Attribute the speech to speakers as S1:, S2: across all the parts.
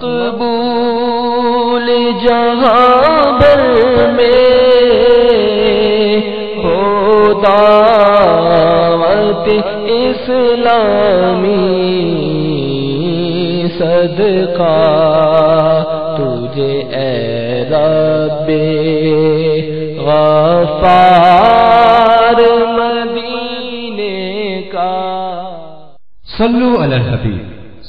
S1: مقبول جہاں بھر میں ہو دعوت اسلامی، صدقہ تجھے اے رب غفار مدینے کا۔
S2: صلو علی الحبیب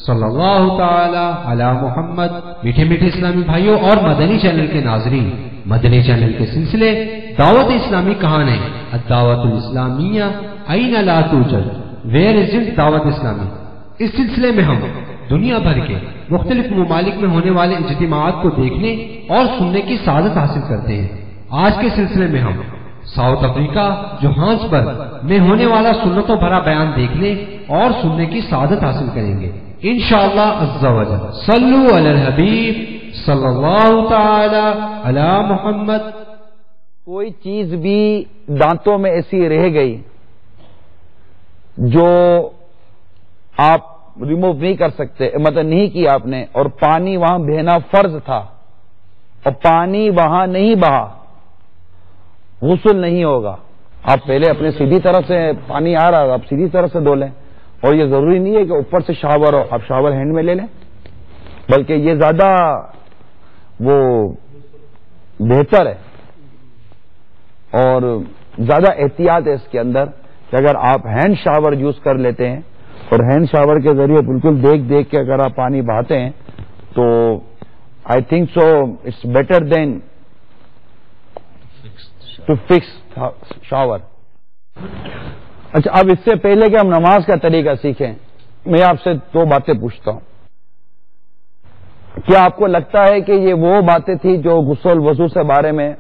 S2: صلی اللہ تعالی علی محمد۔ میٹھے میٹھے اسلامی بھائیوں اور مدنی چینل کے ناظرین، مدنی چینل کے سلسلے دعوت اسلامی کہاں ہے، الدعوت الاسلامیہ این لا توجد، where is it Dawat Islami. اس سلسلے میں ہم دنیا بھر کے مختلف ممالک میں ہونے والے اجتماعات کو دیکھنے اور سننے کی سعادت حاصل کرتے ہیں۔ آج کے سلسلے میں ہم ساؤتھ افریقہ جوہانسبرگ میں ہونے والا سنتوں بھرا بیان دیکھنے اور سننے کی سعادت حاصل کریں گے انشاءاللہ عز و جل۔ صلو علی الحبیب صلی اللہ تعالی علی محمد۔
S3: کوئی چیز بھی دانتوں میں ایسی رہ گئی جو آپ ریموو نہیں کر سکتے، مطلب نہیں کی آپ نے، اور پانی وہاں بہنا فرض تھا اور پانی وہاں نہیں بہا، غسل نہیں ہوگا۔ آپ پہلے اپنے سیدھی طرف سے پانی آ رہا ہے، آپ سیدھی طرف سے دھو لیں، اور یہ ضروری نہیں ہے کہ اوپر سے شاور ہو، آپ شاور ہینڈ میں لے لیں، بلکہ یہ زیادہ وہ بہتر ہے اور زیادہ احتیاط ہے اس کے اندر کہ اگر آپ ہینڈ شاور یوز کر لیتے ہیں اور ہینڈ شاور کے ذریعے بالکل دیکھ دیکھ کے اگر آپ پانی بہاتے ہیں تو I think so it's better than to fix shower. اچھا، اب اس سے پہلے کہ ہم نماز کا طریقہ سیکھیں، میں آپ سے دو باتیں پوچھتا ہوں۔ کیا آپ کو لگتا ہے کہ یہ وہ باتیں تھی جو غسل وضو سے بارے میں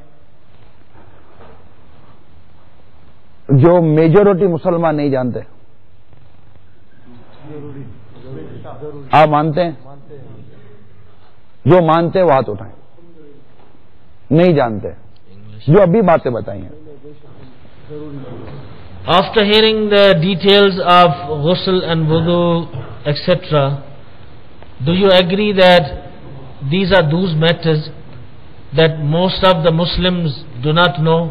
S3: جو میجورٹی مسلمان نہیں جانتے؟ آپ مانتے ہیں؟ جو مانتے ہیں وہ ہاتھ اٹھائیں۔ نہیں جانتے؟ جو ابھی باتیں بتائی ہیں۔
S4: After hearing the details of ghusl and wudu, etc., do you agree that these are those matters that most of the Muslims do not know?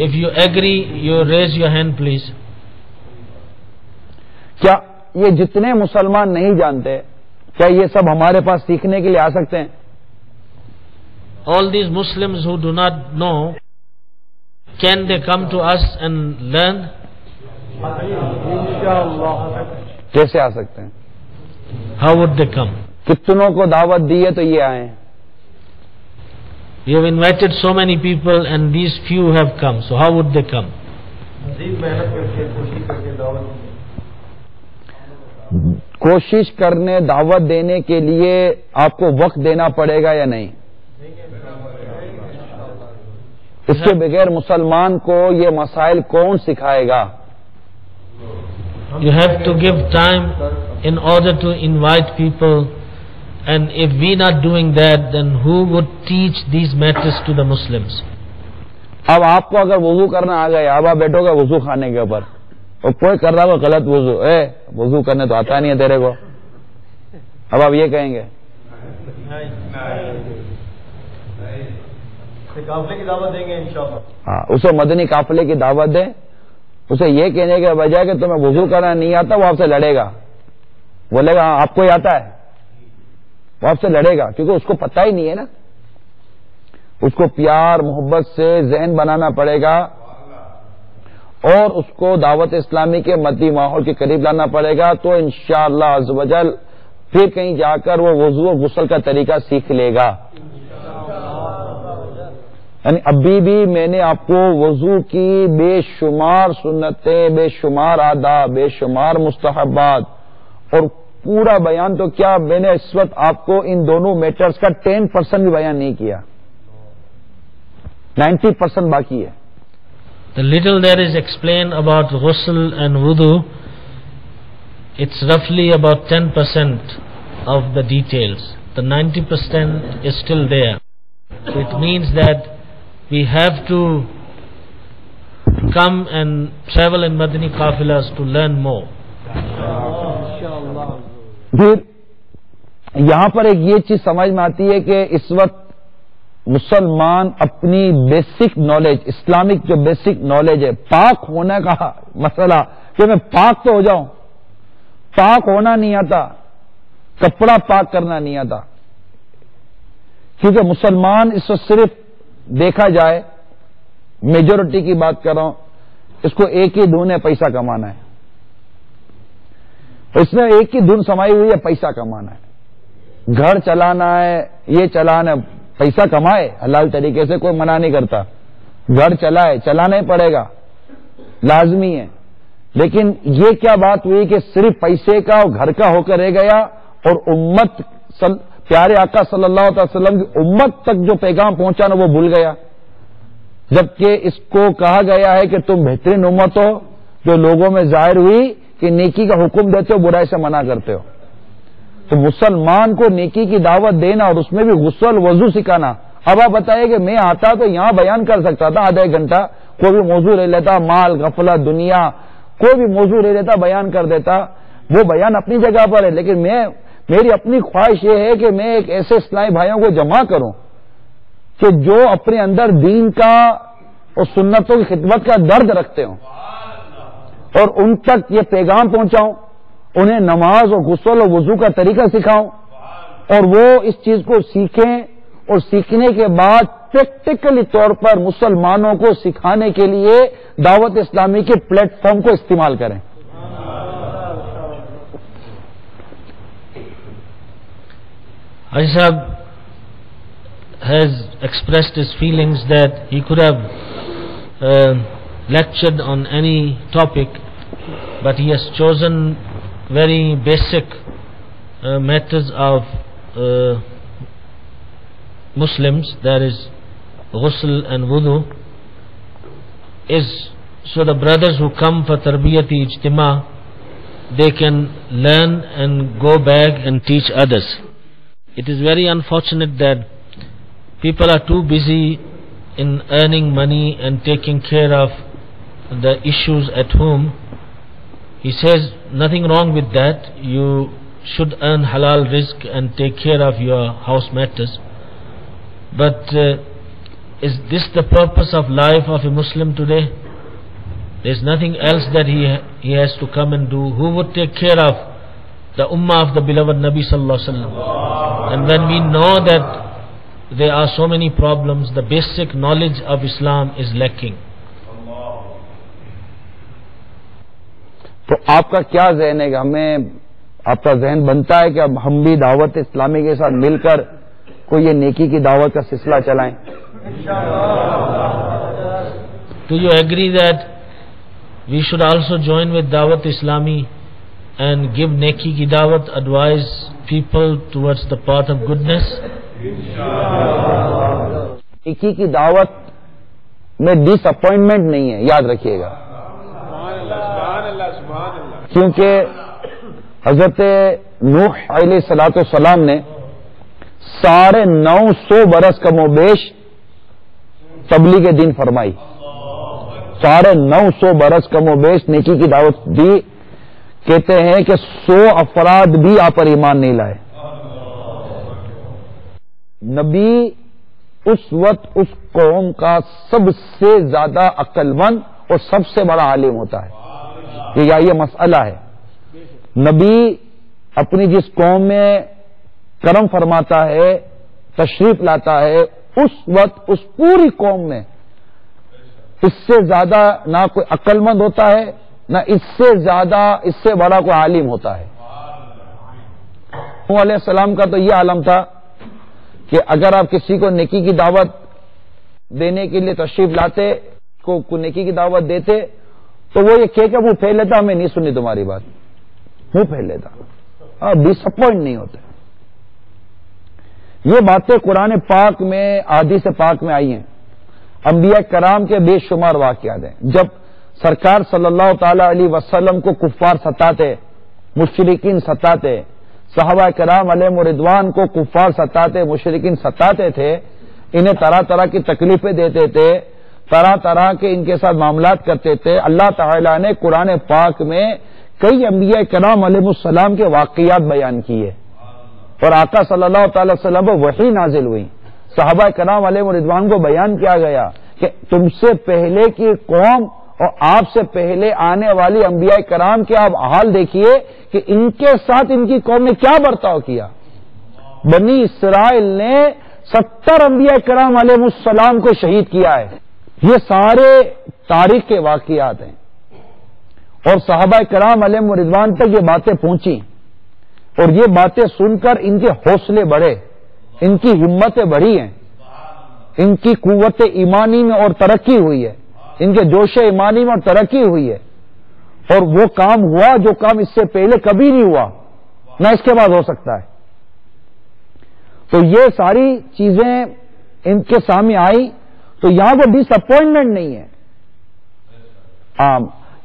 S4: If you agree, you raise your hand, please.
S3: کیا یہ جتنے مسلمان نہیں جانتے، کیا یہ سب ہمارے پاس سیکھنے کے لیے آ سکتے ہیں؟
S4: All these Muslims who do not know, can they come to us and learn?
S3: کیسے آ سکتے ہیں؟
S4: How would they come?
S3: کتنوں کو دعوت دی ہے تو یہ آئیں؟
S4: You have invited so many people and these few have come, so how would they come?
S3: کوشش کرنے دعوت دینے کے لیے آپ کو وقت دینا پڑے گا یا نہیں؟ اس کے بغیر مسلمان کو یہ مسائل کون سکھائے گا؟
S4: You have to give time in order to invite people, and if we not doing that, then who would teach these matters to the Muslims?
S3: اب آپ کو اگر وضو کرنا آ گیا، اب آپ بیٹھو گے وضو خانے کے اوپر اور کوئی کر رہا ہو غلط وضو، وضو کرنے تو آتا نہیں ہے تیرے کو، اب آپ یہ کہیں گے؟
S5: قافلے کی دعوت دیں گے انشاءاللہ۔
S3: ہاں، اسے مدنی قافلے کی دعوت دیں، اسے یہ کہنے کے بجائے کہ تمہیں وضو کرنا نہیں آتا، وہ آپ سے لڑے گا، بولے گا ہاں آپ کو ہی آتا ہے، وہ آپ سے لڑے گا کیونکہ اس کو پتہ ہی نہیں ہے نا۔ اس کو پیار محبت سے ذہن بنانا پڑے گا اور اس کو دعوت اسلامی کے مدنی ماحول کے قریب لانا پڑے گا، تو انشاءاللہ عز و جل پھر کہیں جا کر وہ وضو و غسل کا طریقہ سیکھ لے گا۔ یعنی ابھی بھی میں نے آپ کو وضو کی بے شمار سنتیں، بے شمار آداب، بے شمار مستحبات اور پورا بیان تو کیا، میں نے اس وقت آپ کو ان دونوں میٹرز کا 10% بھی بیان نہیں کیا، 90% باقی ہے۔
S4: The little that is explained about ghusl and wudu, it's roughly about 10% of the details. The 90% is still there. So it means that we have to come and travel in Madani Qafilas to learn more.
S3: پھر یہاں پر ایک یہ چیز سمجھ میں آتی ہے کہ اس وقت مسلمان اپنی بیسک نالج، اسلامک جو بیسک نالج ہے، پاک ہونے کا مسئلہ کہ میں پاک تو ہو جاؤں، پاک ہونا نہیں آتا، کپڑا پاک کرنا نہیں آتا. کیونکہ مسلمان اس وقت صرف دیکھا جائے، میجورٹی کی بات کر رہا ہوں، اس کو ایک ہی دھن ہے، پیسہ کمانا ہے. اس میں ایک ہی دھن سمائی ہوئی ہے، پیسہ کمانا ہے، گھر چلانا ہے، یہ چلانا ہے. پیسہ کمائے حلال طریقے سے، کوئی منع نہیں کرتا، گھر چلائے، چلانا ہی پڑے گا، لازمی ہے. لیکن یہ کیا بات ہوئی کہ صرف پیسے کا اور گھر کا ہو کر رہ گیا، اور امت پیارے آقا صلی اللہ علیہ وسلم کی امت تک جو پیغام پہنچانا وہ بھول گیا. جبکہ اس کو کہا گیا ہے کہ تم بہترین امت ہو جو لوگوں میں ظاہر ہوئی کہ نیکی کا حکم دیتے ہو، برائی سے منع کرتے ہو. تو مسلمان کو نیکی کی دعوت دینا اور اس میں بھی غسل وضو سکھانا. اب آپ بتائیے کہ میں آتا تو یہاں بیان کر سکتا تھا آدھا ایک گھنٹہ، کوئی بھی موضوع لے لیتا، مال، غفلت، دنیا، کوئی بھی موضوع لے لیتا، بیان کر دیتا. وہ بیان اپنی جگہ پر ہے، لیکن میری اپنی خواہش یہ ہے کہ میں ایک ایسے اسلامی بھائیوں کو جمع کروں کہ جو اپنے اندر دین کا اور سنتوں کی خدمت کا درد رکھتے ہوں، اور ان تک یہ پیغام پہنچاؤں، انہیں نماز اور غسل اور وضو کا طریقہ سکھاؤں، اور وہ اس چیز کو سیکھیں، اور سیکھنے کے بعد پریکٹیکلی طور پر مسلمانوں کو سکھانے کے لیے دعوت اسلامی کے پلیٹ فارم کو استعمال کریں.
S4: Haji Sahab has expressed his feelings that he could have lectured on any topic, but he has chosen very basic matters of Muslims, that is ghusl and wudu, is so the brothers who come for tarbiyati ijtima, they can learn and go back and teach others. It is very unfortunate that people are too busy in earning money and taking care of the issues at home. He says nothing wrong with that. You should earn halal rizq and take care of your house matters. But is this the purpose of life of a Muslim today? There is nothing else that he has to come and do. Who would take care of the ummah of the beloved Nabi sallallahu alaihi wasallam? And when we know that there are so many problems, the basic knowledge of Islam is lacking.
S3: تو آپ کا کیا ذہن ہے کہ ہمیں، آپ کا ذہن بنتا ہے کہ اب ہم بھی دعوت اسلامی کے ساتھ مل کر کوئی یہ نیکی کی دعوت کا سلسلہ چلائیں؟
S4: Do you agree that we should also join with Dawat Islami and give neki ki dawat, advise people towards the path of goodness?
S3: نیکی کی دعوت میں ڈس اپوائنٹمنٹ نہیں ہے، یاد رکھیے گا. کیونکہ حضرت نوح علیہ الصلوۃ والسلام نے 950 برس کم و بیش تبلیغ دین فرمائی، 950 برس کم و بیش نیکی کی دعوت دی. کہتے ہیں کہ 100 افراد بھی آپ پر ایمان نہیں لائے. نبی اس وقت اس قوم کا سب سے زیادہ عقل مند اور سب سے بڑا عالم ہوتا ہے. یہ مسئلہ ہے. نبی اپنی جس قوم میں کرم فرماتا ہے، تشریف لاتا ہے، اس وقت اس پوری قوم میں اس سے زیادہ نہ کوئی عقل مند ہوتا ہے، نہ اس سے زیادہ اس سے بڑا کوئی عالم ہوتا ہے. نوح علیہ السلام کا تو یہ عالم تھا کہ اگر آپ کسی کو نیکی کی دعوت دینے کے لیے تشریف لاتے، کو نیکی کی دعوت دیتے، تو وہ یہ کہہ کے منہ پھیر لیتا، ہمیں نہیں سنی تمہاری بات، منہ پھیر لیتا، ڈس اپوائنٹ نہیں ہوتے. یہ باتیں قرآن پاک میں، احادیث پاک میں آئی ہیں. انبیاء کرام کے بے شمار واقعات ہیں. جب سرکار صلی اللہ تعالی علیہ وسلم کو کفار ستاتے، مشرکین ستاتے، صحابہ کرام علیہم رضوان کو کفار ستاتے، مشرکین ستاتے تھے، انہیں طرح طرح کی تکلیفیں دیتے تھے، طرح طرح کے ان کے ساتھ معاملات کرتے تھے. اللہ تعالیٰ نے قرآن پاک میں کئی انبیاء کرام علیہ السلام کے واقعات بیان کیے، اور آقا صلی اللہ تعالی وسلم پر وحی نازل ہوئی، صحابہ کرام علیہ رضوان کو بیان کیا گیا کہ تم سے پہلے کی قوم اور آپ سے پہلے آنے والی انبیاء کرام کے آپ حال دیکھیے کہ ان کے ساتھ ان کی قوم نے کیا برتاؤ کیا۔ بنی اسرائیل نے 70 انبیاء کرام علیہ السلام کو شہید کیا ہے۔ یہ سارے تاریخ کے واقعات ہیں، اور صحابہ کرام علیہ رضوان تک یہ باتیں پہنچی، اور یہ باتیں سن کر ان کے حوصلے بڑھے، ان کی ہمتیں بڑھی ہیں، ان کی قوت ایمانی میں اور ترقی ہوئی ہے، ان کے جوش ایمانی میں اور ترقی ہوئی ہے، اور وہ کام ہوا جو کام اس سے پہلے کبھی نہیں ہوا، نہ اس کے بعد ہو سکتا ہے۔ تو یہ ساری چیزیں ان کے سامنے آئی، تو یہاں کو ڈس اپوائنٹمنٹ نہیں ہے۔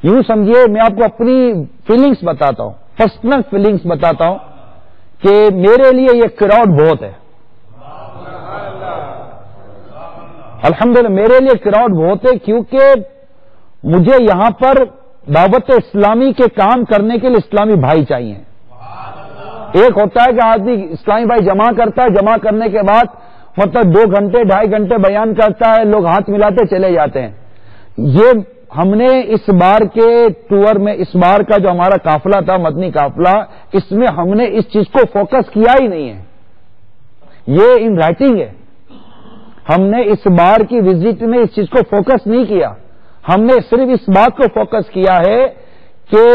S3: یوں سمجھیے، میں آپ کو اپنی فیلنگز بتاتا ہوں، پرسنل فیلنگز بتاتا ہوں کہ میرے لیے یہ کراؤڈ بہت ہے، الحمدللہ میرے لیے کراؤڈ بہت ہے، کیونکہ مجھے یہاں پر دعوت اسلامی کے کام کرنے کے لیے اسلامی بھائی چاہیے۔ ایک ہوتا ہے کہ آدمی اسلامی بھائی جمع کرتا ہے، جمع کرنے کے بعد مطلب 2 گھنٹے 2.5 گھنٹے بیان کرتا ہے، لوگ ہاتھ ملاتے چلے جاتے ہیں۔ یہ ہم نے اس بار کے ٹور میں، اس بار کا جو ہمارا قافلہ تھا، مدنی قافلہ، اس میں ہم نے اس چیز کو فوکس کیا ہی نہیں ہے، یہ ان رائٹنگ ہے۔ ہم نے اس بار کی وزٹ میں اس چیز کو فوکس نہیں کیا، ہم نے صرف اس بات کو فوکس کیا ہے کہ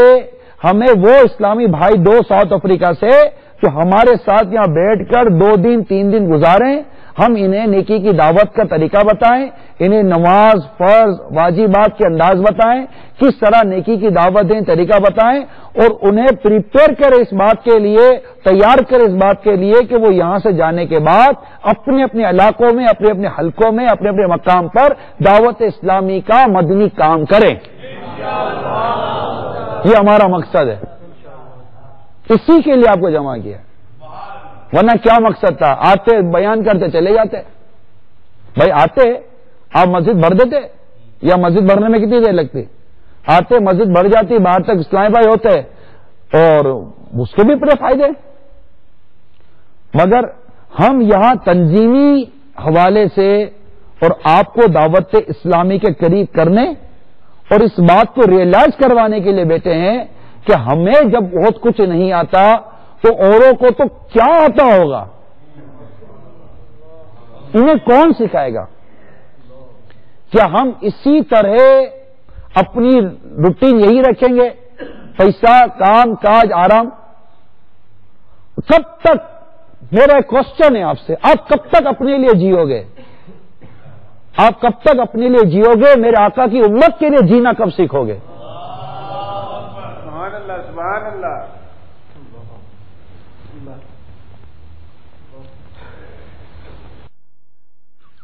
S3: ہمیں وہ اسلامی بھائی 2 ساؤتھ افریقہ سے جو ہمارے ساتھ یہاں بیٹھ کر 2 دن 3 دن گزاریں، ہم انہیں نیکی کی دعوت کا طریقہ بتائیں، انہیں نماز فرض واجبات کے انداز بتائیں، کس طرح نیکی کی دعوت دیں طریقہ بتائیں، اور انہیں پریپیئر کریں اس بات کے لیے، تیار کریں اس بات کے لیے کہ وہ یہاں سے جانے کے بعد اپنے اپنے علاقوں میں، اپنے اپنے حلقوں میں، اپنے اپنے مقام پر دعوت اسلامی کا مدنی کام کریں۔ یہ ہمارا مقصد ہے، اسی کے لیے آپ کو جمع کیا، ورنہ کیا مقصد تھا؟ آتے بیان کرتے چلے جاتے، بھائی آتے آپ مسجد بھر دیتے، یا مسجد بھرنے میں کتنی دیر لگتی؟ آتے مسجد بھر جاتی، باہر تک اسلامی بھائی ہوتے اور اس کے بھی بڑے فائدے، مگر ہم یہاں تنظیمی حوالے سے اور آپ کو دعوت اسلامی کے قریب کرنے اور اس بات کو ریئلائز کروانے کے لیے بیٹھے ہیں کہ ہمیں جب بہت کچھ نہیں آتا تو اوروں کو تو کیا آتا ہوگا، انہیں کون سکھائے گا؟ کیا ہم اسی طرح اپنی روٹین یہی رکھیں گے، پیسہ کام کاج آرام؟ کب تک، میرا ایک کوسچن ہے آپ سے، آپ کب تک اپنے لیے جیو گے؟ آپ کب تک اپنے لیے جیو گے؟ میرے آقا کی امت کے لیے جینا کب سیکھو گے؟
S5: سبحان اللہ سبحان اللہ۔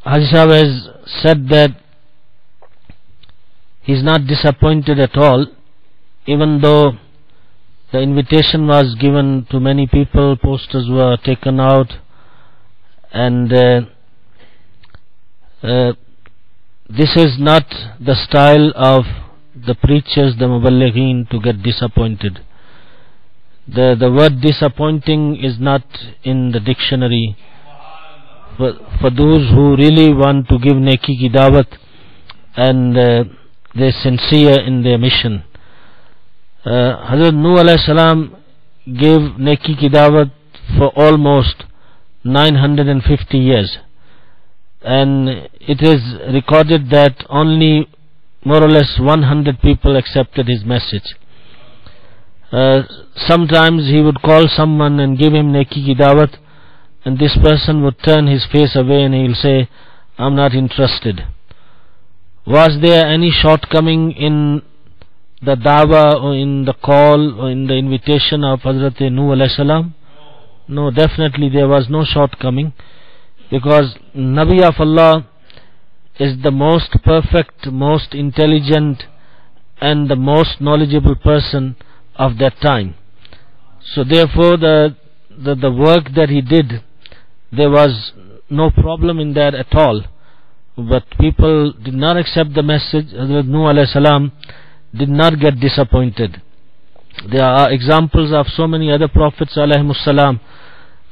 S4: Haji Sahib has said that he is not disappointed at all, even though the invitation was given to many people, posters were taken out, and this is not the style of the preachers, the muballighin, to get disappointed. The word disappointing is not in the dictionary. For those who really want to give neki ki dawat and they're sincere in their mission. Hazrat Nuh alayhi salam gave neki ki dawat for almost 950 years, and it is recorded that only more or less 100 people accepted his message. Sometimes he would call someone and give him neki ki dawat, and this person would turn his face away and he will say, I'm not interested. Was there any shortcoming in the dawah or in the call or in the invitation of Hazrat Nuh alayhi salam? No, definitely there was no shortcoming, because Nabi of Allah is the most perfect, most intelligent and the most knowledgeable person of that time. So therefore the work that he did, there was no problem in that at all. But people did not accept the message. Hazrat Nuh alayhi salam did not get disappointed. There are examples of so many other prophets alayhimus salam.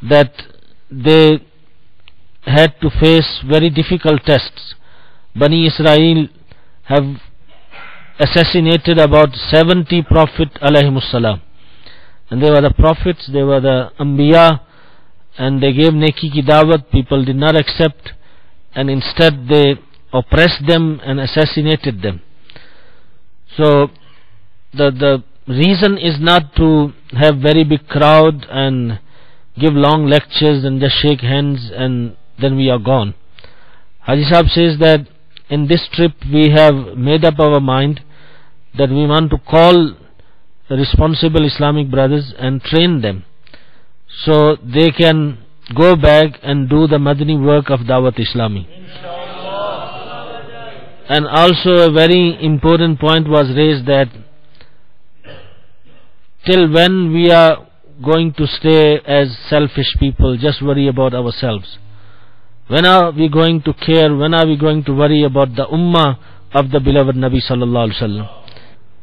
S4: that they had to face very difficult tests. Bani Israel have assassinated about 70 Prophet alayhimus salam, and they were the prophets, they were the Anbiya, and they gave neki ki dawat. People did not accept, and instead they oppressed them and assassinated them. So the reason is not to have very big crowd and give long lectures and just shake hands and then we are gone. Haji Sahib says that in this trip we have made up our mind that we want to call responsible Islamic brothers and train them so they can go back and do the Madani work of Dawat Islami. And also a very important point was raised that till when we are going to stay as selfish people, just worry about ourselves? When are we going to care? When are we going to worry about the ummah of the beloved Nabi sallallahu alaihi wasallam?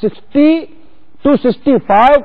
S3: 60 to 65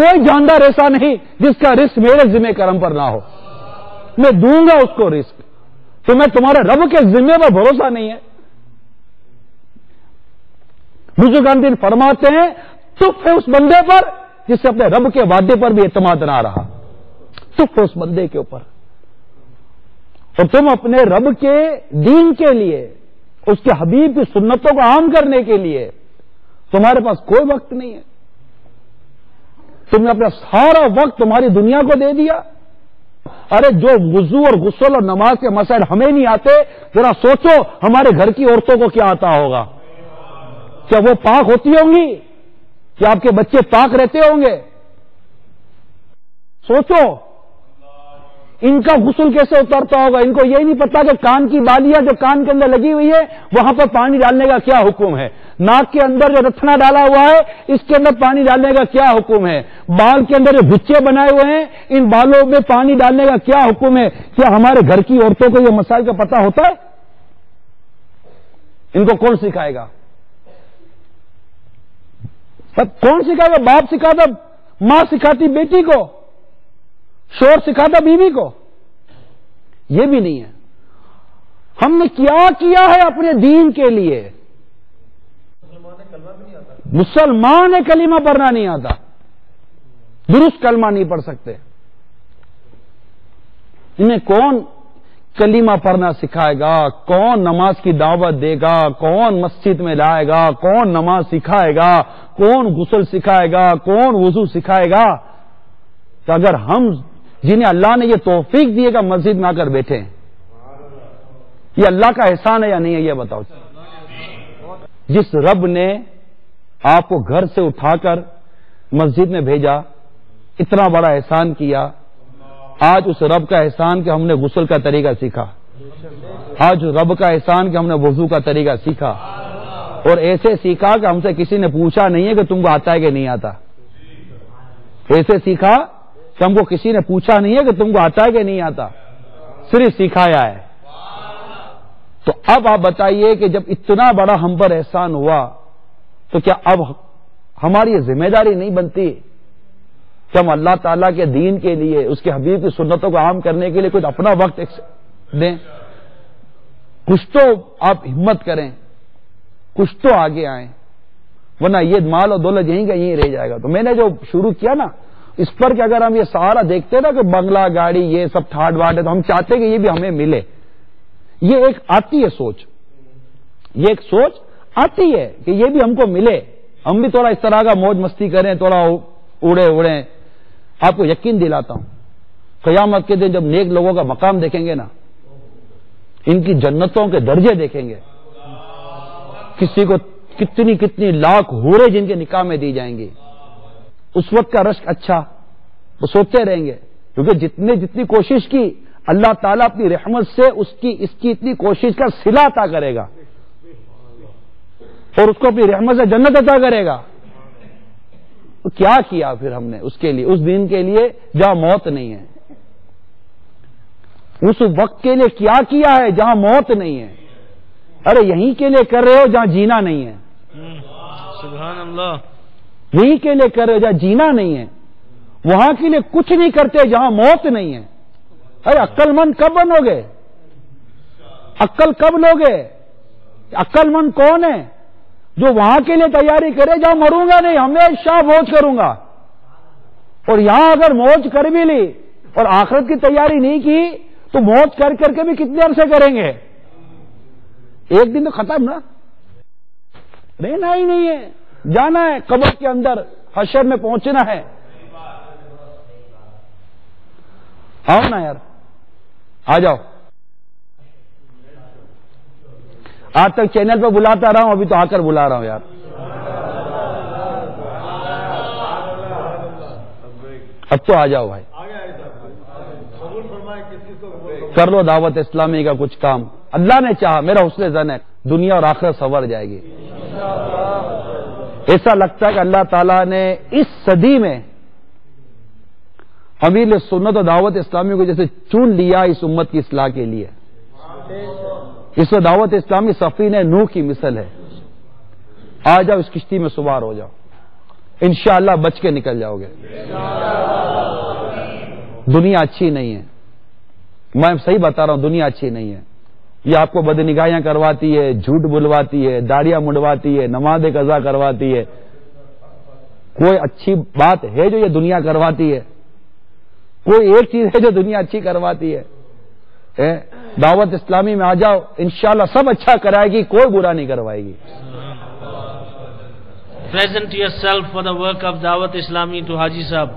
S3: کوئی جاندار ایسا نہیں جس کا رزق میرے ذمہ کرم پر نہ ہو. میں دوں گا اس کو رزق. تمہیں تمہارے رب کے ذمہ پر بھروسہ نہیں ہے. بزرگان دین فرماتے ہیں تف ہے اس بندے پر جس سے اپنے رب کے وعدے پر بھی اعتماد نہ رہا. تف ہے اس بندے کے اوپر. اور تم اپنے رب کے دین کے لیے, اس کے حبیب کی سنتوں کو عام کرنے کے لیے تمہارے پاس کوئی وقت نہیں ہے. تم نے اپنا سارا وقت تمہاری دنیا کو دے دیا. ارے جو وضو اور غسل اور نماز کے مسائل ہمیں نہیں آتے, ذرا سوچو ہمارے گھر کی عورتوں کو کیا آتا ہوگا. کیا وہ پاک ہوتی ہوں گی؟ کیا آپ کے بچے پاک رہتے ہوں گے؟ سوچو ان کا غسل کیسے اترتا ہوگا. ان کو یہ نہیں پتا کہ کان کی بالیاں جو کان کے اندر لگی ہوئی ہے وہاں پر پانی ڈالنے کا کیا حکم ہے. ناک کے اندر جو رتھنا ڈالا ہوا ہے اس کے اندر پانی ڈالنے کا کیا حکم ہے. بال کے اندر جو گچے بنائے ہوئے ہیں ان بالوں میں پانی ڈالنے کا کیا حکم ہے. کیا ہمارے گھر کی عورتوں کو یہ مسائل کا پتہ ہوتا ہے؟ ان کو کون سکھائے گا؟ کون سکھائے گا؟ باپ سکھاتا, ماں سکھاتی بیٹی کو, شوہر سکھاتا بیوی کو. یہ بھی نہیں ہے. ہم نے کیا کیا ہے اپنے دین کے لیے؟ مسلمان کلمہ پڑھنا نہیں آتا, درست کلمہ نہیں پڑھ سکتے. انہیں کون کلمہ پڑھنا سکھائے گا؟ کون نماز کی دعوت دے گا؟ کون مسجد میں لائے گا؟ کون نماز سکھائے گا؟ کون غسل سکھائے گا؟ کون وضو سکھائے گا؟ کہ اگر ہم جنہیں اللہ نے یہ توفیق دی ہے کہ مسجد میں آ کر بیٹھے, یہ اللہ کا احسان ہے یا نہیں ہے؟ یہ بتاؤ. جس رب نے آپ کو گھر سے اٹھا کر مسجد میں بھیجا, اتنا بڑا احسان کیا, آج اس رب کا احسان کہ ہم نے غسل کا طریقہ سیکھا. آج رب کا احسان کہ ہم نے وضو کا طریقہ سیکھا, اور ایسے سیکھا کہ ہم سے کسی نے پوچھا نہیں ہے کہ تم کو آتا ہے کہ نہیں آتا. ایسے سیکھا کہ ہم کو کسی نے پوچھا نہیں ہے کہ تم کو آتا ہے کہ نہیں آتا, صرف سکھایا ہے. تو اب آپ بتائیے کہ جب اتنا بڑا ہم پر احسان ہوا تو کیا اب ہماری یہ ذمہ داری نہیں بنتی کہ ہم اللہ تعالیٰ کے دین کے لیے, اس کے حبیب کی سنتوں کو عام کرنے کے لیے کچھ اپنا وقت دیں؟ کچھ تو آپ ہمت کریں, کچھ تو آگے آئیں, ورنہ یہ مال اور دولت یہیں کا یہیں رہ جائے گا. تو میں نے جو شروع کیا نا اس پر کہ اگر ہم یہ سارا دیکھتے نا کہ بنگلہ گاڑی یہ سب ٹھاٹ واٹ ہے تو ہم چاہتے کہ یہ بھی ہمیں ملے. یہ ایک آتی ہے سوچ, یہ ایک سوچ آتی ہے کہ یہ بھی ہم کو ملے, ہم بھی تھوڑا اس طرح کا موج مستی کریں, تھوڑا اڑیں. آپ کو یقین دلاتا ہوں قیامت کے دن جب نیک لوگوں کا مقام دیکھیں گے نا, ان کی جنتوں کے درجے دیکھیں گے, کسی کو کتنی کتنی لاکھ حوریں جن کے نکاح میں دی جائیں گی, اس وقت کا رشک اچھا وہ سوچتے رہیں گے. کیونکہ جتنی کوشش کی اللہ تعالیٰ اپنی رحمت سے اس کی اتنی کوشش کا صلہ عطا کرے گا اور اس کو اپنی رحمت سے جنت عطا کرے گا. تو کیا کیا پھر ہم نے اس کے لیے, اس دین کے لیے جہاں موت نہیں ہے, اس وقت کے لیے کیا کیا ہے جہاں موت نہیں ہے. ارے یہیں کے لیے کر رہے ہو جہاں جینا نہیں ہے,
S4: سبحان اللہ.
S3: یہیں کے لیے کر رہے ہو جہاں جینا نہیں ہے, وہاں کے لیے کچھ نہیں کرتے جہاں موت نہیں ہے. ارے عقل مند کب بنو گے؟ عقل کب لوگے؟ عقل مند کون ہے؟ جو وہاں کے لیے تیاری کرے جہاں مروں گا نہیں, ہمیشہ موج کروں گا. اور یہاں اگر موج کر بھی لی اور آخرت کی تیاری نہیں کی تو موج کر کر کے بھی کتنے عرصے کریں گے؟ ایک دن تو ختم نا, رہنا ہی نہیں ہے, جانا ہے قبر کے اندر, حشر میں پہنچنا ہے. آؤ نا یار, آ جاؤ. آج تک چینل پہ بلاتا رہا ہوں, ابھی تو آ کر بلا رہا ہوں یار. اب تو آ جاؤ بھائی, کر لو دعوت اسلامی کا کچھ کام. اللہ نے چاہا, میرا حسن زن ہے, دنیا اور آخرت سنور جائے گی. ایسا لگتا ہے کہ اللہ تعالیٰ نے اس صدی میں امیر سنت و دعوت اسلامی کو جیسے چن لیا اس امت کی اصلاح کے لیے. اس میں دعوت اسلامی سفینہ نوح کی مثل ہے. آ جاؤ اس کشتی میں سوار ہو جاؤ, انشاءاللہ بچ کے نکل جاؤ گے. دنیا اچھی نہیں ہے، میں صحیح بتا رہا ہوں، دنیا اچھی نہیں ہے. یہ آپ کو بدنگاہیاں کرواتی ہے، جھوٹ بلواتی ہے، داڑیاں مڑواتی ہے، نماز قضا کرواتی ہے. کوئی اچھی بات ہے جو یہ دنیا کرواتی ہے؟ کوئی ایک چیز ہے جو دنیا اچھی کرواتی ہے؟ دعوت اسلامی میں آ جاؤ، انشاءاللہ سب اچھا کرائے گی، کوئی برا نہیں کروائے گی.
S4: Present yourself for the work of Dawat Islami to Haji Sahab.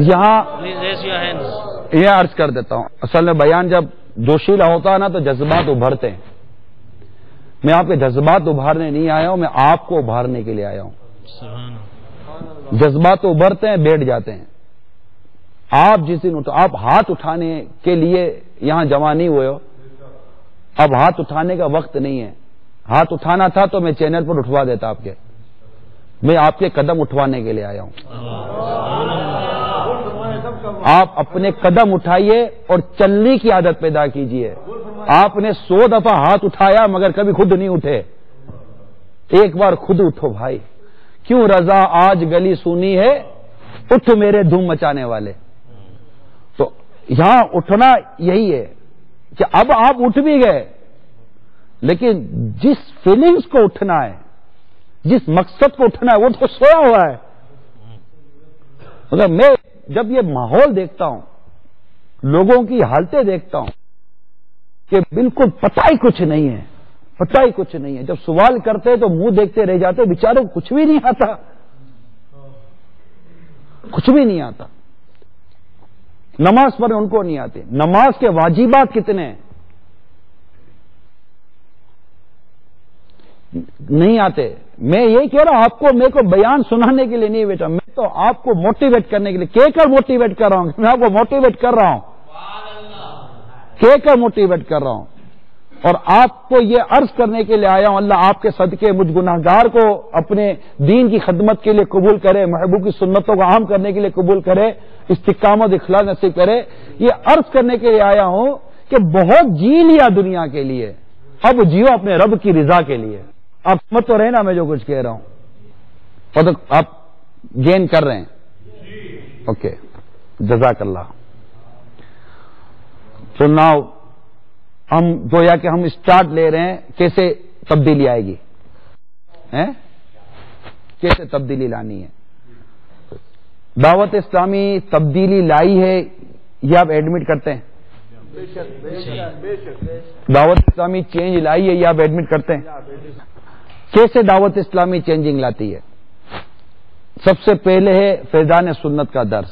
S3: یہاں
S4: Please raise your hands.
S3: یہ عرض کر دیتا ہوں، اصل میں بیان جب جوشیلا ہوتا ہے نا تو جذبات ابھرتے ہیں. میں آپ کے جذبات ابھارنے نہیں آیا ہوں، میں آپ کو ابھارنے کے لیے آیا ہوں. جذبات ابھرتے ہیں، بیٹھ جاتے ہیں. آپ جس دن آپ ہاتھ اٹھانے کے لیے یہاں جمع نہیں ہوئے ہو، اب ہاتھ اٹھانے کا وقت نہیں ہے. ہاتھ اٹھانا تھا تو میں چینل پر اٹھوا دیتا آپ کے. میں آپ کے قدم اٹھوانے کے لیے آیا ہوں. آپ اپنے قدم اٹھائیے اور چلنے کی عادت پیدا کیجئے. آپ نے 100 دفعہ ہاتھ اٹھایا مگر کبھی خود نہیں اٹھے. ایک بار خود اٹھو بھائی. کیوں رضا آج گلی سونی ہے، اٹھ میرے دھوم مچانے والے. تو یہاں اٹھنا یہی ہے کہ اب آپ اٹھ بھی گئے، لیکن جس فیلنگز کو اٹھنا ہے، جس مقصد کو اٹھنا ہے، وہ تو سویا ہوا ہے. مگر میں جب یہ ماحول دیکھتا ہوں، لوگوں کی حالتیں دیکھتا ہوں کہ بالکل پتہ ہی کچھ نہیں ہے، پتہ ہی کچھ نہیں ہے. جب سوال کرتے تو منہ دیکھتے رہ جاتے، بیچاروں کو کچھ بھی نہیں آتا، کچھ بھی نہیں آتا. نماز پڑھنے ان کو نہیں آتے. نماز کے واجبات کتنے ہیں؟ نہیں آتے. میں یہ کہہ رہا ہوں آپ کو، میرے کو بیان سنانے کے لیے نہیں بیٹا، میں تو آپ کو موٹیویٹ کرنے کے لیے کہہ کر موٹیویٹ کر رہا ہوں. میں آپ کو موٹیویٹ کر رہا ہوں، کہہ کر موٹیویٹ کر رہا ہوں. اور آپ کو یہ عرض کرنے کے لیے آیا ہوں، اللہ آپ کے صدقے مجھ گناہگار کو اپنے دین کی خدمت کے لیے قبول کرے، محبوب کی سنتوں کو عام کرنے کے لیے قبول کرے، استقامت اخلاص نصیب کرے. یہ عرض کرنے کے لیے آیا ہوں کہ بہت جی لیا دنیا کے لیے، اب جیو اپنے رب کی رضا کے لیے. آپ سمجھ تو رہے نا میں جو کچھ کہہ رہا ہوں، اور تو آپ گین کر رہے ہیں. اوکے، جزاک اللہ. تو ناؤ ہم گویا کہ ہم اسٹارٹ لے رہے ہیں کیسے تبدیلی آئے گی، کیسے تبدیلی لانی ہے. دعوت اسلامی تبدیلی لائی ہے یہ آپ ایڈمٹ کرتے ہیں؟ دعوت اسلامی چینج لائی ہے یہ آپ ایڈمٹ کرتے ہیں؟ کیسے دعوت اسلامی چینجنگ لاتی ہے؟ سب سے پہلے ہے فیضان سنت کا درس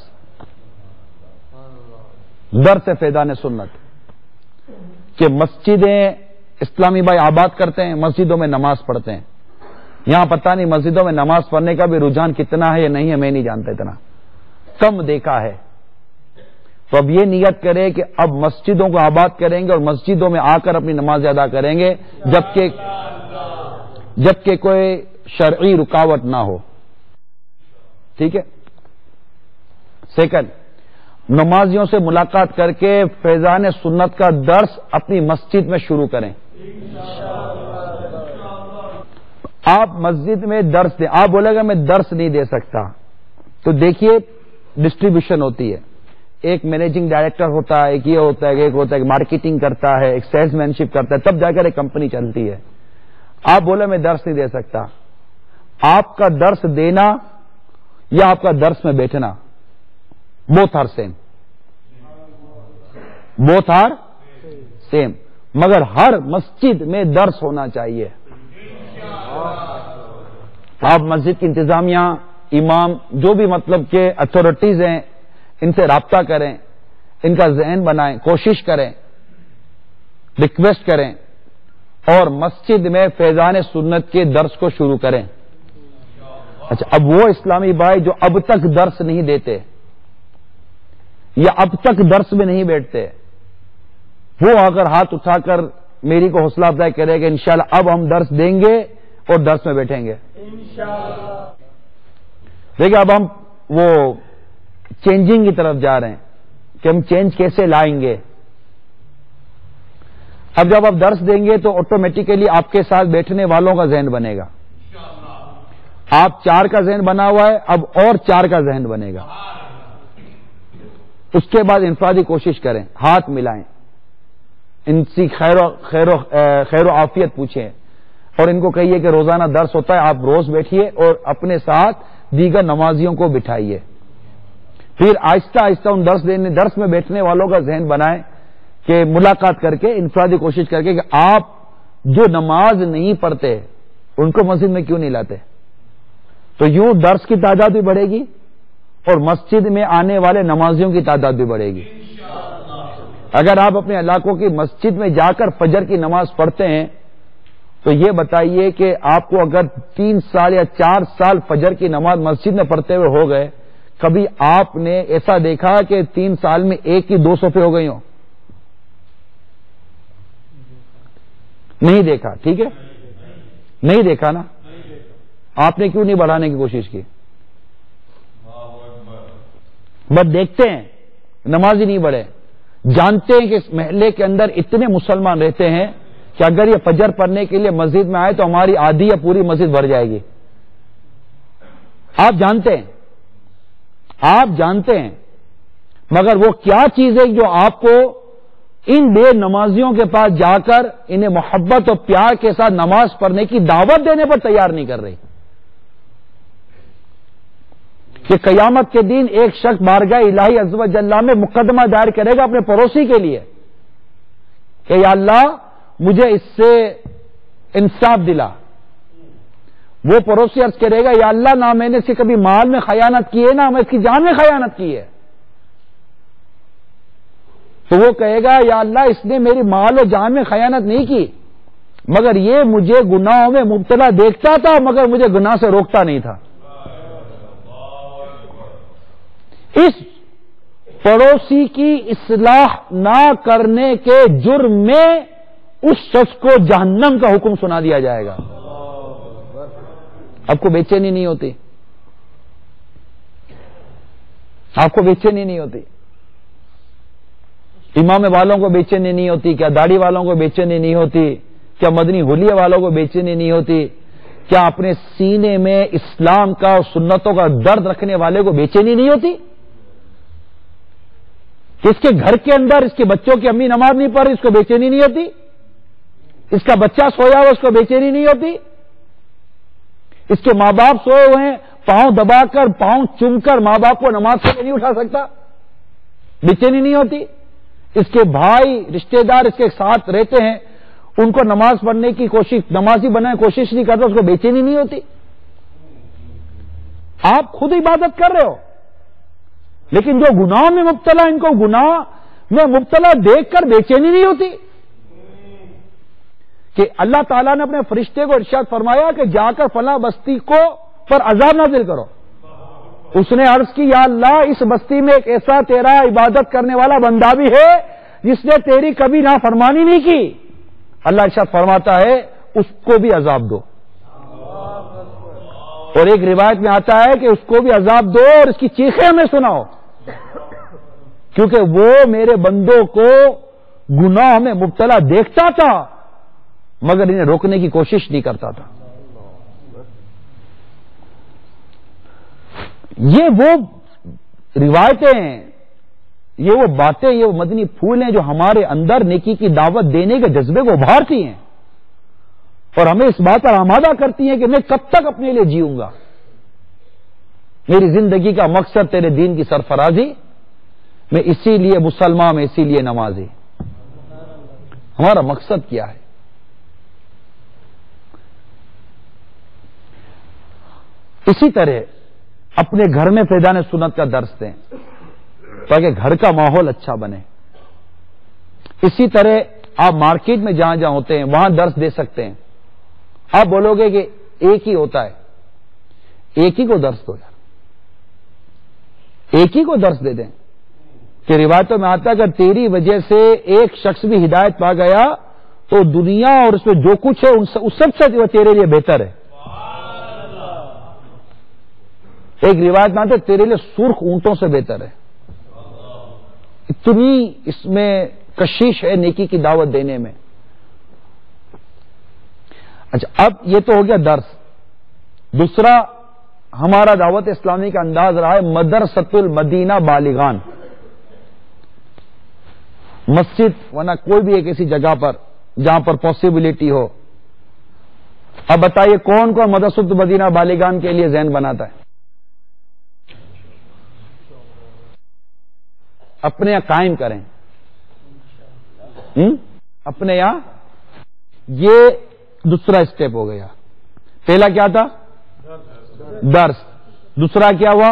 S3: ہے فیضان سنت، کہ مسجدیں اسلامی بھائی آباد کرتے ہیں، مسجدوں میں نماز پڑھتے ہیں. یہاں پتہ نہیں مسجدوں میں نماز پڑھنے کا بھی رجحان کتنا ہے یا نہیں ہے، میں نہیں جانتا، اتنا کم دیکھا ہے. تو اب یہ نیت کرے کہ اب مسجدوں کو آباد کریں گے اور مسجدوں میں آ کر اپنی نماز ادا کریں گے، جبکہ کوئی شرعی رکاوٹ نہ ہو. ٹھیک ہے. سیکنڈ، نمازیوں سے ملاقات کر کے فیضان سنت کا درس اپنی مسجد میں شروع کریں. آپ مسجد میں درس دیں. آپ بولے گا میں درس نہیں دے سکتا، تو دیکھیے ڈسٹریبیوشن ہوتی ہے. ایک مینیجنگ ڈائریکٹر ہوتا ہے، ایک یہ ہوتا ہے، ایک ہوتا ہے مارکیٹنگ کرتا ہے، ایک سیلس مین شپ کرتا ہے، تب جا کر ایک کمپنی چلتی ہے. آپ بولے میں درس نہیں دے سکتا. آپ کا درس دینا یا آپ کا درس میں بیٹھنا، both are same, both are same. مگر ہر مسجد میں درس ہونا چاہیے. آپ مسجد کی انتظامیہ، امام، جو بھی مطلب کہ اتھارٹیز ہیں، ان سے رابطہ کریں، ان کا ذہن بنائیں، کوشش کریں، ریکویسٹ کریں اور مسجد میں فیضان سنت کے درس کو شروع کریں. اچھا، اب وہ اسلامی بھائی جو اب تک درس نہیں دیتے یا اب تک درس میں نہیں بیٹھتے، وہ اگر ہاتھ اٹھا کر میری کو حوصلہ افزائی کرے کہ انشاءاللہ اب ہم درس دیں گے اور درس میں بیٹھیں گے. دیکھیں اب ہم وہ چینجنگ کی طرف جا رہے ہیں کہ ہم چینج کیسے لائیں گے. اب جب آپ درس دیں گے تو آٹومیٹیکلی آپ کے ساتھ بیٹھنے والوں کا ذہن بنے گا. آپ 4 کا ذہن بنا ہوا ہے، اب اور 4 کا ذہن بنے گا. اس کے بعد انفرادی کوشش کریں، ہاتھ ملائیں، ان سے خیر و عافیت پوچھیں، اور ان کو کہیے کہ روزانہ درس ہوتا ہے، آپ روز بیٹھیے اور اپنے ساتھ دیگر نمازیوں کو بٹھائیے. پھر آہستہ آہستہ ان درس میں بیٹھنے والوں کا ذہن بنائیں کہ ملاقات کر کے انفرادی کوشش کر کے کہ آپ جو نماز نہیں پڑھتے ان کو مسجد میں کیوں نہیں لاتے. تو یوں درس کی تعداد بھی بڑھے گی اور مسجد میں آنے والے نمازیوں کی تعداد بھی بڑھے گی. اگر آپ اپنے علاقوں کی مسجد میں جا کر فجر کی نماز پڑھتے ہیں تو یہ بتائیے کہ آپ کو اگر 3 سال یا 4 سال فجر کی نماز مسجد میں پڑھتے ہوئے ہو گئے، کبھی آپ نے ایسا دیکھا کہ 3 سال میں ایک کی 2 صفحے ہو گئی ہوں؟ نہیں دیکھا. ٹھیک ہے، نہیں دیکھا نا. آپ نے کیوں نہیں بڑھانے کی کوشش کی؟ بس دیکھتے ہیں نماز ہی نہیں بڑھے. جانتے ہیں کہ اس محلے کے اندر اتنے مسلمان رہتے ہیں کہ اگر یہ فجر پڑھنے کے لیے مسجد میں آئے تو ہماری آدھی یا پوری مسجد بھر جائے گی. آپ جانتے ہیں مگر وہ کیا چیز ہے جو آپ کو ان بے نمازیوں کے پاس جا کر انہیں محبت اور پیار کے ساتھ نماز پڑھنے کی دعوت دینے پر تیار نہیں کر رہی؟ کہ قیامت کے دن ایک شخص بارگاہ الہی عز و جل میں مقدمہ دائر کرے گا اپنے پڑوسی کے لیے کہ یا اللہ مجھے اس سے انصاف دلا. وہ پڑوسی عرض کرے گا یا اللہ نہ میں نے اس کے کبھی مال میں خیانت کی ہے نہ میں اس کی جان میں خیانت کی ہے. تو وہ کہے گا یا اللہ اس نے میری مال و جان میں خیانت نہیں کی مگر یہ مجھے گناہوں میں مبتلا دیکھتا تھا مگر مجھے گناہ سے روکتا نہیں تھا. اس پڑوسی کی اصلاح نہ کرنے کے جرم میں اس شخص کو جہنم کا حکم سنا دیا جائے گا. آپ کو بے چینی نہیں ہوتی؟ آپ کو بے چینی نہیں ہوتی؟ امام والوں کو بے چینی نہیں ہوتی؟ کیا داڑھی والوں کو بے چینی نہیں ہوتی؟ کیا مدنی حلیے والوں کو بے چینی نہیں ہوتی؟ کیا اپنے سینے میں اسلام کا اور سنتوں کا درد رکھنے والے کو بے چینی نہیں ہوتی؟ کہ اس کے گھر کے اندر اس کے بچوں کی امی نماز نہیں پڑھ رہی اس کو بے چینی نہیں ہوتی؟ اس کا بچہ سویا ہوا اس کو بے چینی نہیں ہوتی؟ اس کے ماں باپ سوئے ہوئے ہیں پاؤں دبا کر پاؤں چوم کر ماں باپ کو نماز سے نہیں اٹھا سکتا، بے چینی نہیں ہوتی؟ اس کے بھائی رشتہ دار اس کے ساتھ رہتے ہیں ان کو نماز پڑھنے کی کوشش نمازی بنانے کی کوشش نہیں کرتا اس کو بے چینی نہیں ہوتی؟ آپ خود عبادت کر رہے ہو لیکن جو گناہ میں مبتلا ان کو گناہ میں مبتلا دیکھ کر بے چینی نہیں ہوتی؟ کہ اللہ تعالیٰ نے اپنے فرشتے کو ارشاد فرمایا کہ جا کر فلاں بستی کو پر عذاب نازل کرو. اس نے عرض کی یا اللہ اس بستی میں ایک ایسا تیرا عبادت کرنے والا بندہ بھی ہے جس نے تیری کبھی نافرمانی نہیں کی. اللہ ارشاد فرماتا ہے اس کو بھی عذاب دو. اور ایک روایت میں آتا ہے کہ اس کو بھی عذاب دو اور اس کی چیخیں ہمیں سناؤ کیونکہ وہ میرے بندوں کو گناہ میں مبتلا دیکھتا تھا مگر انہیں روکنے کی کوشش نہیں کرتا تھا. یہ وہ روایتیں ہیں، یہ وہ باتیں، یہ وہ مدنی پھول ہیں جو ہمارے اندر نیکی کی دعوت دینے کے جذبے کو ابھارتی ہیں اور ہمیں اس بات پر آمادہ کرتی ہیں کہ میں کب تک اپنے لیے جیوں گا. میری زندگی کا مقصد تیرے دین کی سرفرازی، میں اسی لیے مسلمان، میں اسی لیے نمازی. ہمارا مقصد کیا ہے؟ اسی طرح اپنے گھر میں فیضان سنت کا درس دیں تاکہ گھر کا ماحول اچھا بنے. اسی طرح آپ مارکیٹ میں جہاں جہاں ہوتے ہیں وہاں درس دے سکتے ہیں. آپ بولو گے کہ ایک ہی ہوتا ہے، ایک ہی کو درس دو یار، ایک ہی کو درس دے دیں. کہ روایتوں میں آتا ہے کہ تیری وجہ سے ایک شخص بھی ہدایت پا گیا تو دنیا اور اس میں جو کچھ ہے اس سب سے وہ تیرے لیے بہتر ہے. ایک روایت میں آتا ہے تیرے لیے سرخ اونٹوں سے بہتر ہے. اتنی اس میں کشش ہے نیکی کی دعوت دینے میں. اچھا اب یہ تو ہو گیا درس. دوسرا ہمارا دعوت اسلامی کا انداز رہا ہے مدرسۃ المدینہ بالغان مسجد، ورنہ کوئی بھی ایک ایسی جگہ پر جہاں پر پاسبلٹی ہو. اب بتائیے کون کون مدرسۃ المدینہ بالغان کے لیے ذہن بناتا ہے؟ اپنے یہاں قائم کریں، اپنے یہاں. یہ دوسرا اسٹیپ ہو گیا. پہلا کیا تھا؟ درس. دوسرا کیا ہوا؟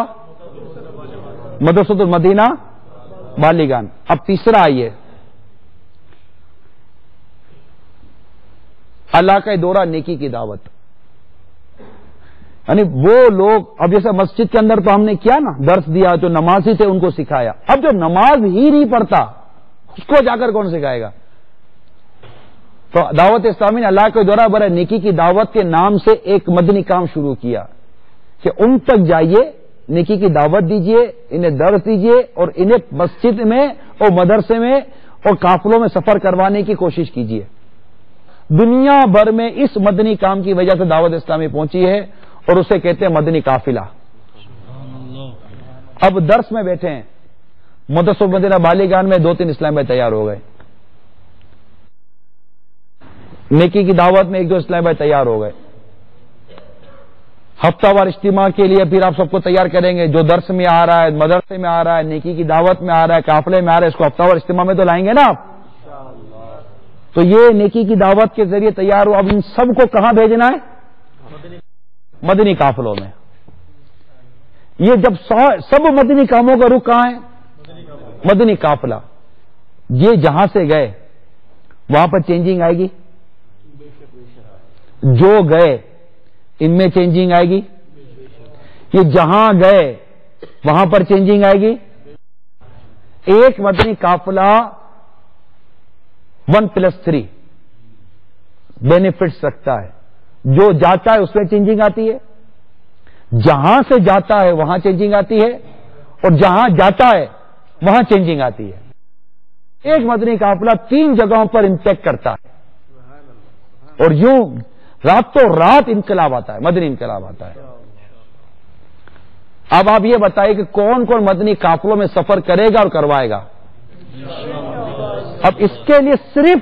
S3: مدرسۃ المدینہ بالغان. اب تیسرا آئیے علاقہ دورہ نیکی کی دعوت. یعنی وہ لوگ، اب جیسے مسجد کے اندر تو ہم نے کیا نا، درس دیا، جو نمازی تھے ان کو سکھایا. اب جو نماز ہی نہیں پڑھتا اس کو جا کر کون سکھائے گا؟ تو دعوت اسلامی نے علاقہ دورہ برائے نیکی کی دعوت کے نام سے ایک مدنی کام شروع کیا کہ ان تک جائیے، نیکی کی دعوت دیجیے، انہیں درس دیجیے اور انہیں مسجد میں اور مدرسے میں اور قافلوں میں سفر کروانے کی کوشش کیجیے. دنیا بھر میں اس مدنی کام کی وجہ سے دعوت اسلامی پہنچی ہے اور اسے کہتے ہیں مدنی قافلہ. اب درس میں بیٹھے ہیں، مدرسۃ المدینہ بالغان میں 2-3 اسلام بھائی تیار ہو گئے، نیکی کی دعوت میں 1-2 اسلام بھائی تیار ہو گئے. ہفتہ وار اجتماع کے لیے پھر آپ سب کو تیار کریں گے، جو درس میں آ رہا ہے، مدرسے میں آ رہا ہے، نیکی کی دعوت میں آ رہا ہے، قافلے میں آ رہا ہے، اس کو ہفتہ وار اجتماع میں تو لائیں گے نا آپ. تو یہ نیکی کی دعوت کے ذریعے تیار ہو. اب ان سب کو کہاں بھیجنا ہے؟ مدنی قافلوں میں. یہ جب سب مدنی کاموں کا رخ کہاں ہے؟ مدنی قافلہ. یہ جہاں سے گئے وہاں پر چینجنگ آئے گی. جو گئے ان میں چینجنگ آئے گی. یہ جہاں گئے وہاں پر چینجنگ آئے گی. ایک مدنی قافلہ 1+3 بینیفٹس رکھتا ہے. جو جاتا ہے اس میں چینجنگ آتی ہے، جہاں سے جاتا ہے وہاں چینجنگ آتی ہے، اور جہاں جاتا ہے وہاں چینجنگ آتی ہے. ایک مدنی قافلہ 3 جگہوں پر امپیکٹ کرتا ہے اور یوں راتوں رات انقلاب آتا ہے، مدنی انقلاب آتا ہے. اب آپ یہ بتائیے کہ کون کون مدنی قافلوں میں سفر کرے گا اور کروائے گا؟ اب اس کے لیے صرف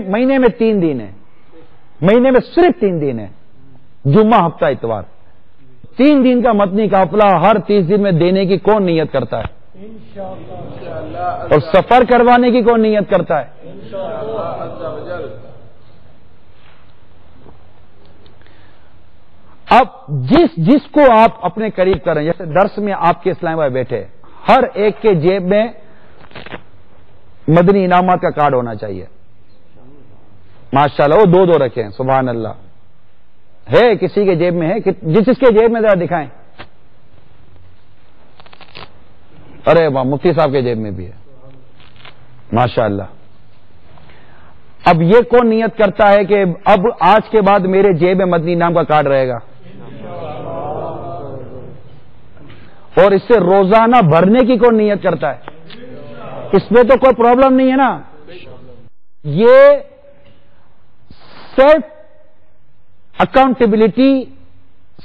S3: مہینے میں 3 دن ہے، مہینے میں صرف 3 دن ہے، جمعہ، ہفتہ، اتوار. 3 دن کا مدنی قافلہ ہر 30 دن میں دینے کی کون نیت کرتا ہے؟ اور سفر کروانے کی کون نیت کرتا ہے؟ اب جس کو آپ اپنے قریب کریں، جیسے درس میں آپ کے اسلام بھائی بیٹھے، ہر ایک کے جیب میں مدنی انعامات کا کارڈ ہونا چاہیے. ماشاءاللہ وہ 2 رکھیں، سبحان اللہ. ہے کسی کے جیب میں ہے؟ جس کے جیب میں ذرا دکھائیں. ارے واہ، مفتی صاحب کے جیب میں بھی ہے، ماشاءاللہ. اب یہ کون نیت کرتا ہے کہ اب آج کے بعد میرے جیب میں مدنی انعام کا کارڈ رہے گا، اور اس سے روزانہ بھرنے کی کون نیت کرتا ہے؟ اس میں تو کوئی پرابلم نہیں ہے نا. یہ سیلف اکاؤنٹیبلٹی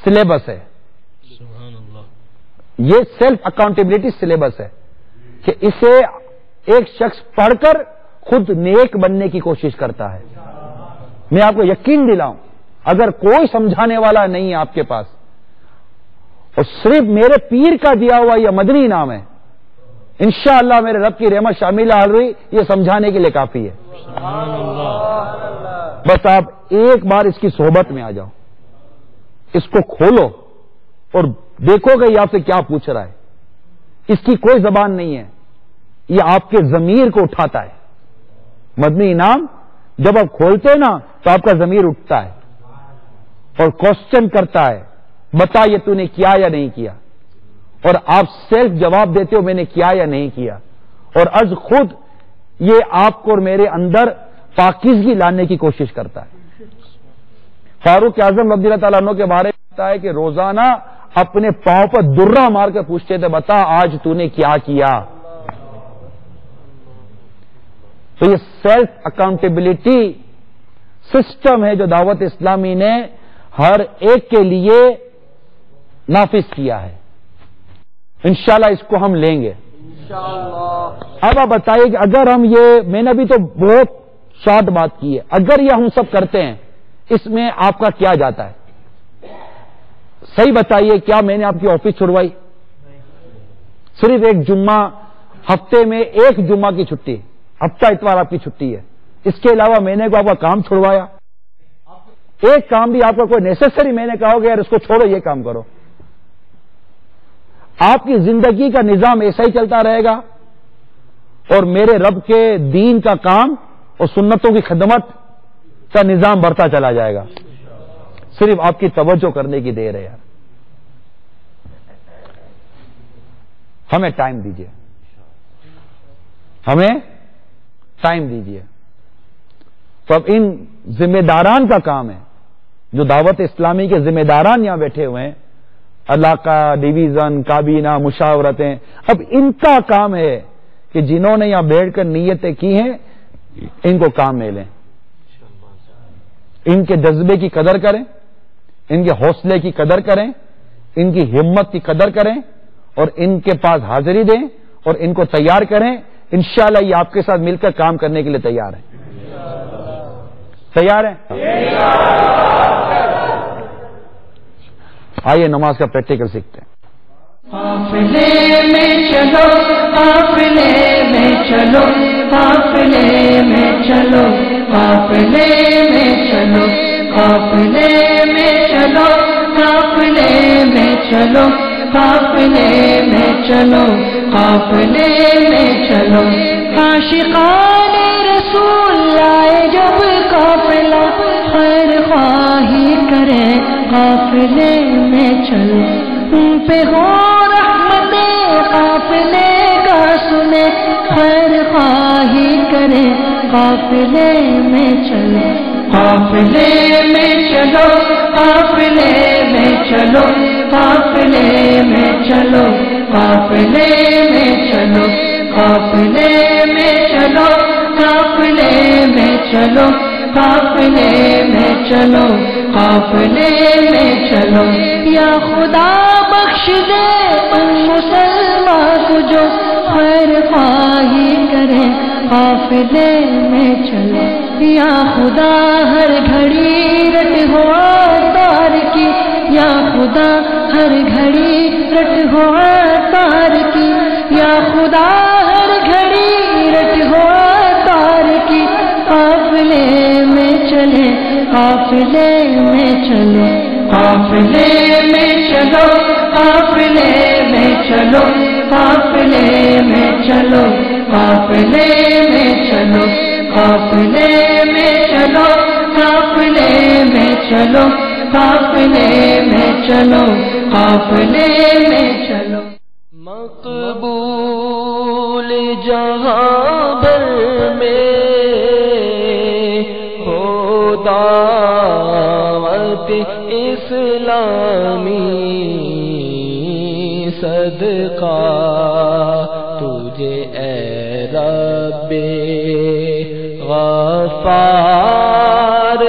S3: سلیبس ہے. یہ سیلف اکاؤنٹیبلٹی سلیبس ہے کہ اسے ایک شخص پڑھ کر خود نیک بننے کی کوشش کرتا ہے. میں آپ کو یقین دلاؤں، اگر کوئی سمجھانے والا نہیں ہے آپ کے پاس اور صرف میرے پیر کا دیا ہوا یہ مدنی انعام ہے، انشاءاللہ میرے رب کی رحمت شامل حال ہوئی، یہ سمجھانے کے لیے کافی ہے. بس آپ ایک بار اس کی صحبت میں آ جاؤ، اس کو کھولو اور دیکھو گے یہ آپ سے کیا پوچھ رہا ہے. اس کی کوئی زبان نہیں ہے، یہ آپ کے ضمیر کو اٹھاتا ہے. مدنی انعام جب آپ کھولتے نا تو آپ کا ضمیر اٹھتا ہے اور کوشچن کرتا ہے، بتا یہ تو نے کیا یا نہیں کیا، اور آپ سیلف جواب دیتے ہو میں نے کیا یا نہیں کیا. اور از خود یہ آپ کو اور میرے اندر پاکیزگی لانے کی کوشش کرتا ہے. فاروق اعظم رضی اللہ تعالیٰ عنہ کے بارے میں بتا ہے کہ روزانہ اپنے پاؤں پر درہ مار کر پوچھتے تھے، بتا آج تو نے کیا کیا. تو یہ سیلف اکاؤنٹیبلٹی سسٹم ہے جو دعوت اسلامی نے ہر ایک کے لیے نافذ کیا ہے. انشاءاللہ اس کو ہم لیں گے. اب آپ بتائیے کہ اگر ہم میں نے ابھی تو بہت شارٹ بات کی ہے، اگر یہ ہم سب کرتے ہیں اس میں آپ کا کیا جاتا ہے؟ صحیح بتائیے، کیا میں نے آپ کی آفس چھڑوائی؟ صرف ایک جمعہ ہفتے میں، ایک جمعہ کی چھٹی، ہفتہ اتوار آپ کی چھٹی ہے، اس کے علاوہ میں نے آپ کا کام چھڑوایا؟ ایک کام بھی آپ کا کوئی نیسیسری میں نے کہا کہ یار اس کو چھوڑو یہ کام کرو؟ آپ کی زندگی کا نظام ایسا ہی چلتا رہے گا اور میرے رب کے دین کا کام اور سنتوں کی خدمت کا نظام بڑھتا چلا جائے گا. صرف آپ کی توجہ کرنے کی دیر ہے یار. ہمیں ٹائم دیجیے، ہمیں ٹائم دیجیے. تو اب ان ذمہ داران کا کام ہے، جو دعوت اسلامی کے ذمہ داران یہاں بیٹھے ہوئے ہیں، علاقہ، ڈویژن، کابینہ، مشاورتیں، اب ان کا کام ہے کہ جنہوں نے یہاں بیٹھ کر نیتیں کی ہیں ان کو کام میں لیں، ان کے جذبے کی قدر کریں، ان کے حوصلے کی قدر کریں، ان کی ہمت کی قدر کریں اور ان کے پاس حاضری دیں اور ان کو تیار کریں. انشاءاللہ یہ آپ کے ساتھ مل کر کام کرنے کے لیے تیار ہیں. تیار ہیں؟ آئیے نماز کا پریکٹیکل سیکھتے ہیں.
S1: قافلے میں چلو، قافلے میں چلو، قافلے میں چلو، قافلے میں چلو، قافلے میں چلو، قافلے میں چلو، قافلے میں چلو، قافلے میں چلو. عاشقان رسول لائے جب قافلہ، خیر خواہی کرے قافلے میں چلو. ان پہ ہو رحمت قافلے کا سنے، خیر خواہی کرے قافلے میں چلو. قافلے میں چلو، قافلے میں چلو، قافلے میں چلو، قافلے میں چلو، قافلے میں چلو، قافلے میں چلو، قافلے میں چلو، قافلے میں چلو. یا خدا بخش دے ان مسلمان کو جو خیر خواہی کرے قافلے میں چلو. یا خدا ہر گھڑی رٹ ہو تار کی، یا خدا ہر گھڑی رٹ ہو تار کی، یا خدا ہر گھڑی رٹ ہو تار کی. قافلے میں چلے، قافلے میں چلے، قافلے میں چلو، قافلے میں چلو، قافلے میں چلو، قافلے میں چلو، قافلے میں چلو، قافلے میں چلو، قافلے میں چلو، قافلے میں چلو. مقبول جہاں بھر میں ہو دعوت اسلامی، صدقہ تجھے اے رب غفار